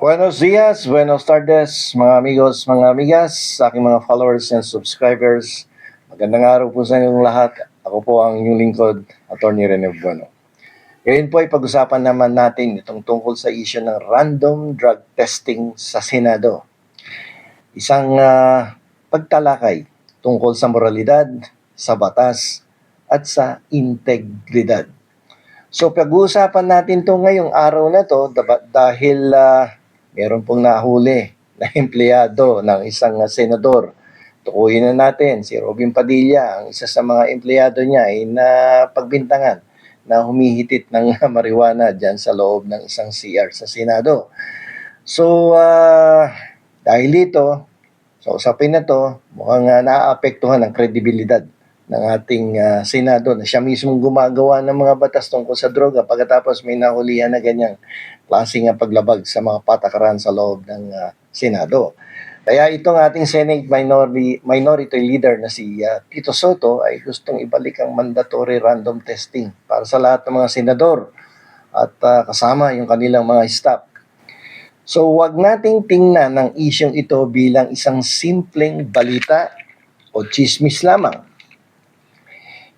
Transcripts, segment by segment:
Buenos dias, buenos tardes, mga amigos, mga amigas, sa aking mga followers and subscribers. Magandang araw po sa inyong lahat. Ako po ang inyong lingkod, Atty. Rene Bueno. Ngayon po ay pag-usapan naman natin itong tungkol sa issue ng random drug testing sa Senado. Isang pagtalakay tungkol sa moralidad, sa batas, at sa integridad. So pag-uusapan natin to ngayong araw na to dahil meron pong nahuli na empleyado ng isang senador. Tukuyin na natin si Robin Padilla, ang isa sa mga empleyado niya ay napagbintangan na humihitit ng marijuana dyan sa loob ng isang CR sa Senado. So dahil dito, sa usapin na to, mukhang naaapektuhan ang kredibilidad ng ating Senado na siya mismong gumagawa ng mga batas tungkol sa droga pagkatapos may nahulihan na ganyang klaseng paglabag sa mga patakaran sa loob ng Senado. Kaya itong ating Senate Minority Leader na si Tito Soto ay gustong ibalik ang mandatory random testing para sa lahat ng mga senador at kasama yung kanilang mga staff. So wag nating tingnan ng isyong ito bilang isang simpleng balita o chismis lamang.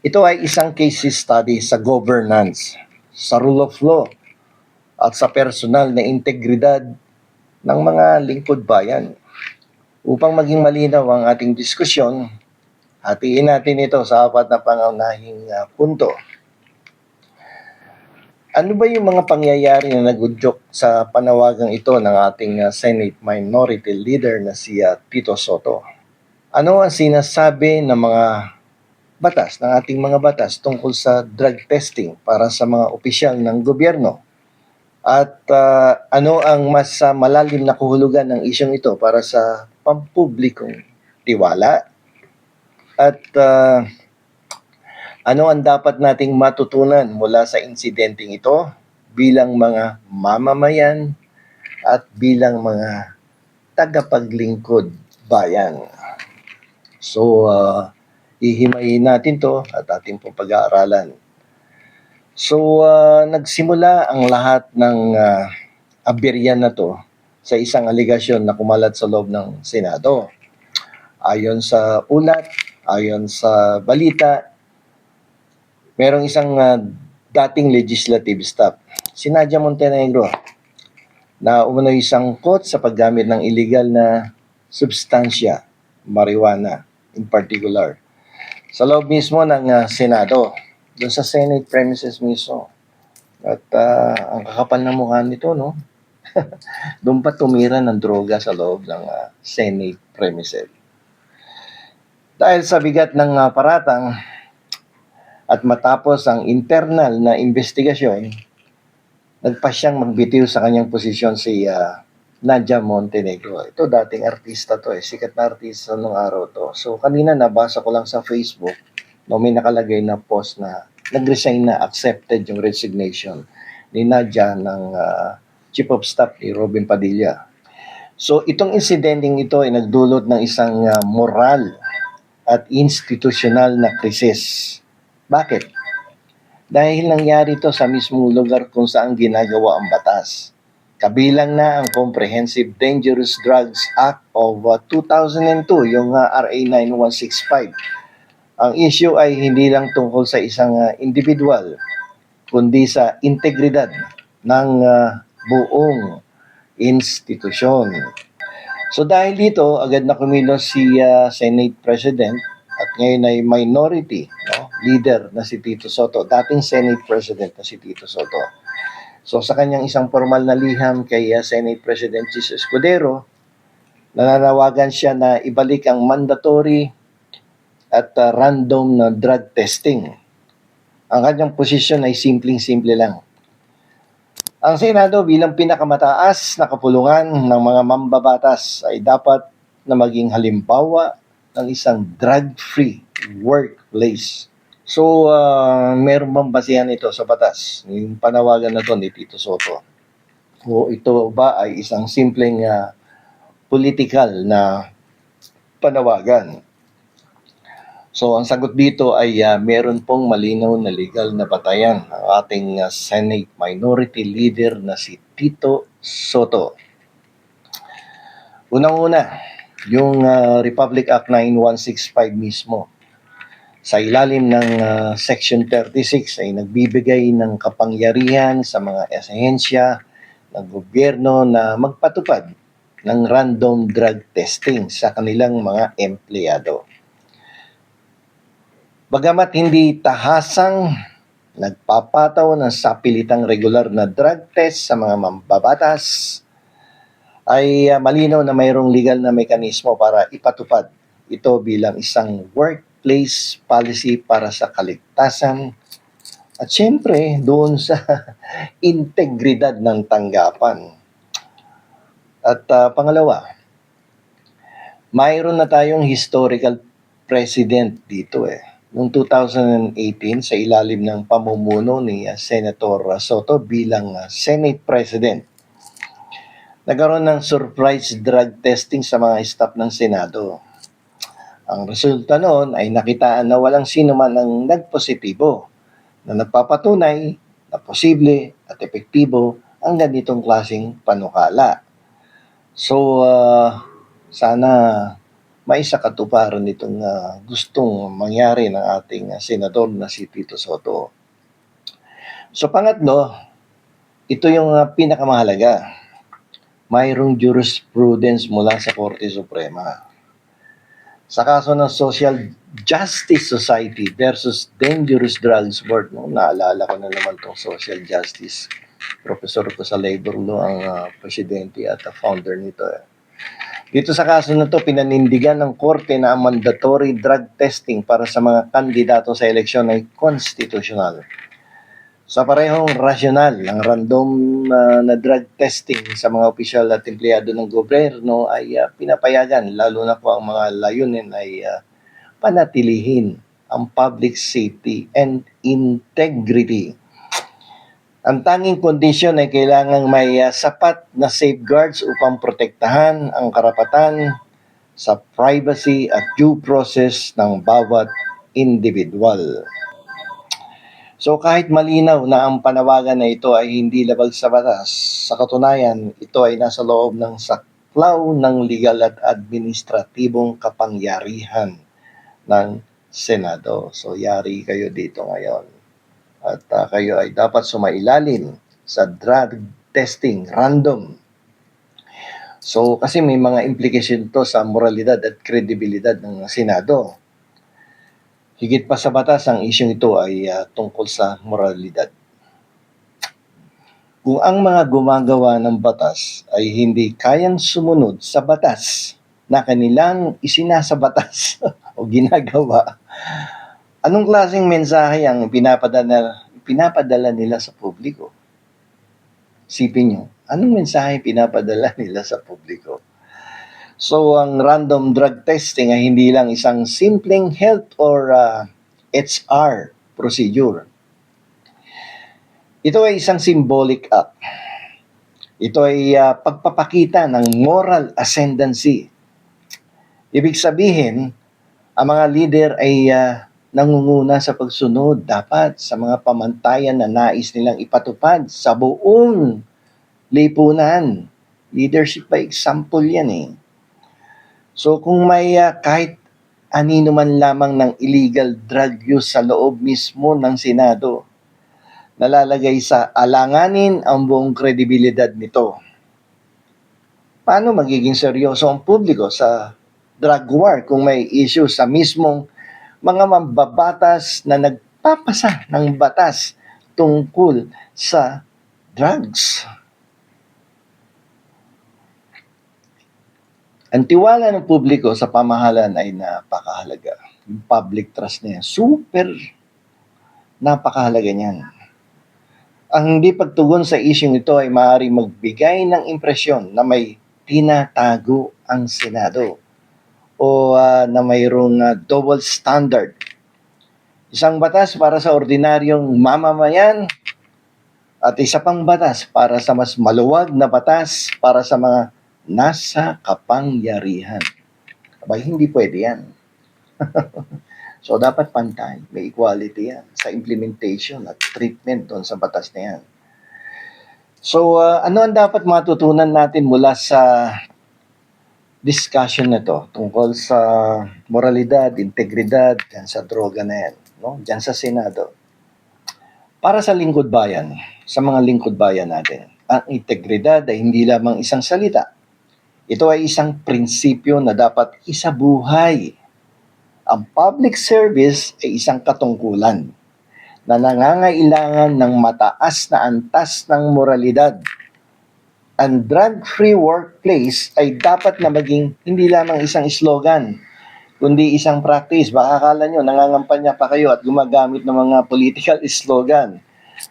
Ito ay isang case study sa governance, sa rule of law, at sa personal na integridad ng mga lingkod bayan. Upang maging malinaw ang ating diskusyon, hatiin natin ito sa apat na pangunahing punto. Ano ba yung mga pangyayari na nagudyok sa panawagang ito ng ating Senate Minority Leader na si Tito Soto? Ano ang sinasabi ng mga batas, ng ating mga batas tungkol sa drug testing para sa mga opisyal ng gobyerno? At ano ang mas malalim na kahulugan ng isyong ito para sa pampublikong tiwala? At ano ang dapat nating matutunan mula sa insidenteng ito bilang mga mamamayan at bilang mga tagapaglingkod bayan? So, ihimayin natin to at ating pong pag-aaralan. So, nagsimula ang lahat ng aberyan na to sa isang aligasyon na kumalat sa loob ng Senado. Ayon sa ulat, ayon sa balita, merong isang dating legislative staff, si Nadia Montenegro, na umano'y sangkot sa paggamit ng illegal na substansya, marijuana in particular, sa loob mismo ng Senado, doon sa Senate premises mismo. At ang kakapal na mukha nito, no? Doon pa tumira ng droga sa loob ng Senate premises. Dahil sa bigat ng paratang at matapos ang internal na investigasyon, nagpa siyang magbitiw sa kanyang posisyon si Nadia Montenegro. Ito dating artista to sikat na artista nung araw to. So kanina nabasa ko lang sa Facebook, no, may nakalagay na post na nag-resign na, accepted yung resignation ni Nadia ng Chief of Staff ni Robin Padilla. So itong insidenteng ito ay nagdulot ng isang moral at institutional na krisis. Bakit? Dahil nangyari ito sa mismong lugar kung saan ginagawa ang batas. Kabilang na ang Comprehensive Dangerous Drugs Act of 2002, yung RA 9165. Ang issue ay hindi lang tungkol sa isang individual, kundi sa integridad ng buong institusyon. So dahil dito, agad na kumilos si Senate President at ngayon ay minority leader na si Tito Soto, dating Senate President na si Tito Soto. So sa kanyang isang formal na liham kay Senate President Jesus Escudero, nananawagan siya na ibalik ang mandatory at random na drug testing. Ang kanyang posisyon ay simpleng-simple lang. Ang Senado bilang pinakamataas na kapulungan ng mga mambabatas ay dapat na maging halimbawa ng isang drug-free workplace. So, meron bang basihan ito sa batas? Yung panawagan na ito ni Tito Soto. O ito ba ay isang simpleng political na panawagan? So, ang sagot dito ay meron pong malinaw na legal na batayan ang ating Senate Minority Leader na si Tito Soto. Unang-una, yung Republic Act 9165 mismo. Sa ilalim ng Section 36 ay nagbibigay ng kapangyarihan sa mga ahensya ng gobyerno na magpatupad ng random drug testing sa kanilang mga empleyado. Bagamat hindi tahasang nagpapataw ng sapilitang regular na drug test sa mga mambabatas, ay malinaw na mayroong legal na mekanismo para ipatupad ito bilang isang workplace policy para sa kaligtasan at syempre doon sa integridad ng tanggapan. At pangalawa, mayroon na tayong historical president dito Noong 2018, sa ilalim ng pamumuno ni Senator Soto bilang Senate President, nagkaroon ng surprise drug testing sa mga staff ng Senado. Ang resulta noon ay nakitaan na walang sino man ang nagpositibo na nagpapatunay na posible at epektibo ang ganitong klaseng panukala. So, sana maisakatuparan nitong gustong mangyari ng ating senador na si Tito Soto. So, pangatlo, ito yung pinakamahalaga. Mayroong jurisprudence mula sa Korte Suprema. Sa kaso ng Social Justice Society versus Dangerous Drugs Board, naalala ko na naman itong Social Justice. Professor ko sa Labor Law ang presidente at founder nito. Dito sa kaso na to, pinanindigan ng korte na ang mandatory drug testing para sa mga kandidato sa eleksyon ay constitutional. Sa parehong rasyonal, ang random na drug testing sa mga opisyal at empleyado ng gobyerno ay pinapayagan, lalo na kung ang mga layunin ay panatilihin ang public safety and integrity. Ang tanging kondisyon ay kailangang may sapat na safeguards upang protektahan ang karapatan sa privacy at due process ng bawat individual. So kahit malinaw na ang panawagan na ito ay hindi labag sa batas, sa katunayan ito ay nasa loob ng saklaw ng legal at administratibong kapangyarihan ng Senado. So yari kayo dito ngayon. At kayo ay dapat sumailalim sa drug testing, random. So, kasi may mga implication to sa moralidad at kredibilidad ng Senado. Higit pa sa batas, ang isyong ito ay tungkol sa moralidad. Kung ang mga gumagawa ng batas ay hindi kayang sumunod sa batas na kanilang isinasabatas o ginagawa, anong klaseng mensahe ang pinapadala nila sa publiko? Sipin nyo, anong mensahe pinapadala nila sa publiko? So, ang random drug testing ay hindi lang isang simpleng health or HR procedure. Ito ay isang symbolic act. Ito ay pagpapakita ng moral ascendancy. Ibig sabihin, ang mga leader ay nangunguna sa pagsunod dapat sa mga pamantayan na nais nilang ipatupad sa buong lipunan. Leadership by example yan So kung may kahit anino man lamang ng illegal drug use sa loob mismo ng Senado, nalalagay sa alanganin ang buong kredibilidad nito. Paano magiging seryoso ang publiko sa drug war kung may issue sa mismong mga mambabatas na nagpapasa ng batas tungkol sa drugs? Ang tiwala ng publiko sa pamahalaan ay napakahalaga. Yung public trust na yan, super napakahalaga niyan. Ang hindi pagtugon sa isyong ito ay maaaring magbigay ng impresyon na may tinatago ang Senado o na mayroong double standard. Isang batas para sa ordinaryong mamamayan at isa pang batas para sa mas maluwag na batas para sa mga nasa kapangyarihan. Abay, hindi pwede yan. So, dapat pantay. May equality yan sa implementation at treatment doon sa batas na yan. So, ano ang dapat matutunan natin mula sa discussion na to tungkol sa moralidad, integridad, dyan sa droga na yan, no? Dyan sa Senado. Para sa lingkod bayan, sa mga lingkod bayan natin, ang integridad ay hindi lamang isang salita. Ito ay isang prinsipyo na dapat isabuhay. Ang public service ay isang katungkulan na nangangailangan ng mataas na antas ng moralidad. Ang drug-free workplace ay dapat na maging hindi lamang isang slogan, kundi isang practice. Baka akala nyo, nangangampanya pa kayo at gumagamit ng mga political slogan.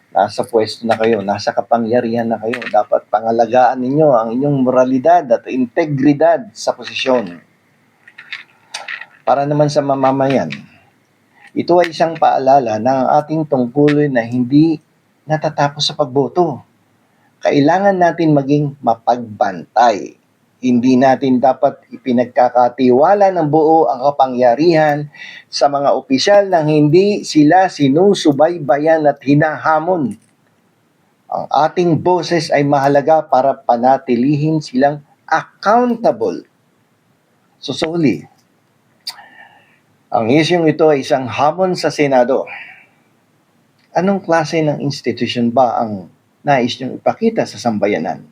Nasa pwesto na kayo, nasa kapangyarihan na kayo. Dapat pangalagaan ninyo ang inyong moralidad at integridad sa posisyon. Para naman sa mamamayan, ito ay isang paalala na ang ating tungkulin na hindi natatapos sa pagboto. Kailangan natin maging mapagbantay. Hindi natin dapat ipinagkakatiwala ng buo ang kapangyarihan sa mga opisyal nang hindi sila sinusubaybayan at hinahamon. Ang ating boses ay mahalaga para panatilihin silang accountable. Susuli, ang isyong ito ay isang hamon sa Senado. Anong klase ng institusyon ba ang nais niyong ipakita sa sambayanan?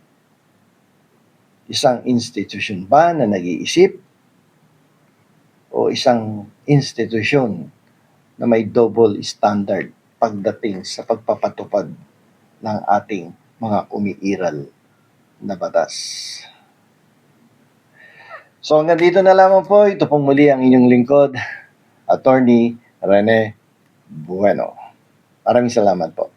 Isang institusyon ba na nag-iisip? O isang institusyon na may double standard pagdating sa pagpapatupad ng ating mga umiiral na batas? So hanggang dito na lamang po. Ito pong muli ang inyong lingkod, Attorney Rene Bueno. Maraming salamat po.